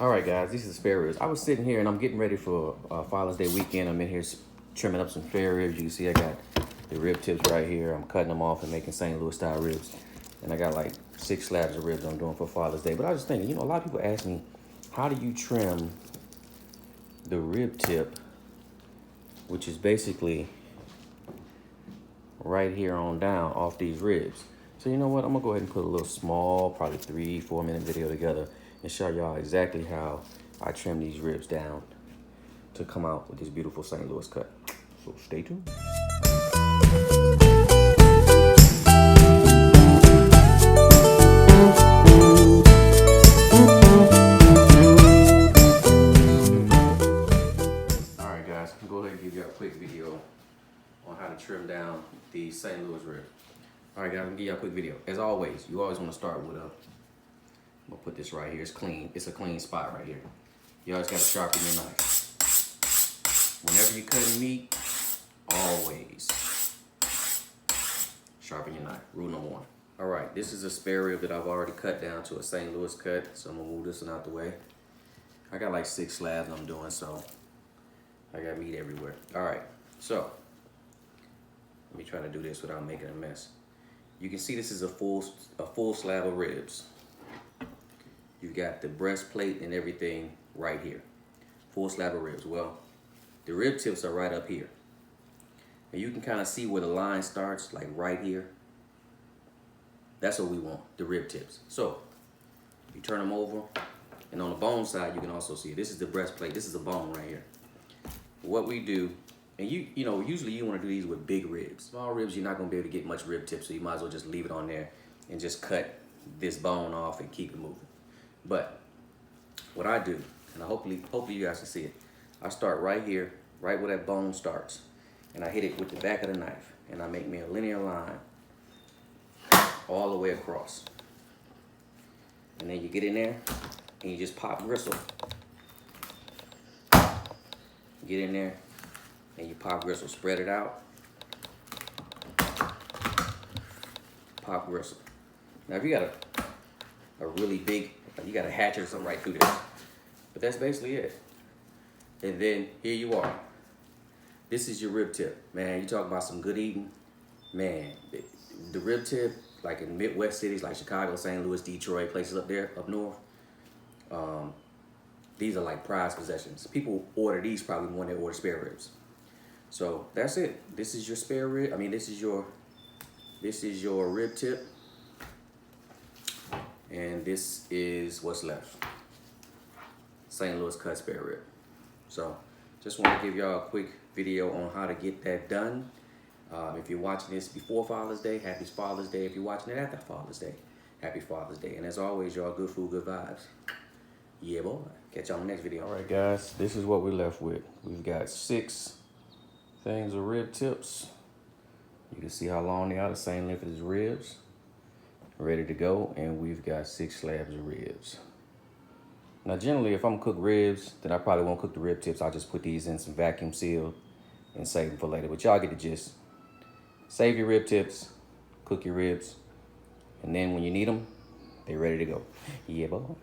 All right, guys, these are the spare ribs. I was sitting here and I'm getting ready for Father's Day weekend. I'm in here trimming up some spare ribs. You can see I got the rib tips right here. I'm cutting them off and making St. Louis style ribs. And I got like 6 slabs of ribs I'm doing for Father's Day. But I was thinking, you know, a lot of people ask me, how do you trim the rib tip, which is basically right here on down off these ribs? So you know what, I'm gonna go ahead and put a little small, probably 3-4 minute video together and show y'all exactly how I trim these ribs down to come out with this beautiful St. Louis cut. So stay tuned. All right, guys, I'm gonna go ahead and give you a quick video on how to trim down the St. Louis rib. All right, guys, I'm gonna give you a quick video. As always, you always want to start with I'm gonna put this right here. It's clean. It's a clean spot right here. You always gotta sharpen your knife. Whenever you're cutting meat, always sharpen your knife. Rule number 1. All right, this is a spare rib that I've already cut down to a St. Louis cut, so I'm gonna move this one out the way. I got like 6 slabs I'm doing, so I got meat everywhere. All right, so let me try to do this without making a mess. You can see this is a full slab of ribs. You've got the breastplate and everything right here. Full slab of ribs. Well, the rib tips are right up here. And you can kind of see where the line starts, like right here. That's what we want, the rib tips. So, you turn them over, and on the bone side, you can also see it. This is the breastplate. This is a bone right here. What we do, and you know, usually you want to do these with big ribs. Small ribs, you're not going to be able to get much rib tip, so you might as well just leave it on there and just cut this bone off and keep it moving. But what I do, and hopefully you guys can see it, I start right here, right where that bone starts, and I hit it with the back of the knife, and I make me a linear line all the way across. And then you get in there, and you just pop gristle. Get in there, and you pop gristle. Spread it out. Pop gristle. Now if you got a really big, you got a hatchet or something right through there. But that's basically it. And then here you are. This is your rib tip. Man, you talk about some good eating. Man, the rib tip, like in Midwest cities like Chicago, St. Louis, Detroit, places up there, up north, these are like prized possessions. People order these probably when they order spare ribs. So that's it. This is your spare rib. I mean, this is your rib tip. And this is what's left. St. Louis cut spare rib. So just want to give y'all a quick video on how to get that done. If you're watching this before Father's Day, happy Father's Day. If you're watching it after Father's Day, happy Father's Day. And as always, y'all, good food, good vibes. Yeah, boy. Catch y'all in the next video. All right, guys, this is what we're left with. We've got 6 things of rib tips. You can see how long they are, the same length as ribs. Ready to go, and we've got 6 slabs of ribs. Now, generally, if I'm gonna cook ribs, then I probably won't cook the rib tips. I'll just put these in some vacuum sealed and save them for later. But y'all get the gist. Save your rib tips, cook your ribs, and then when you need them, they're ready to go. Yeah, boy.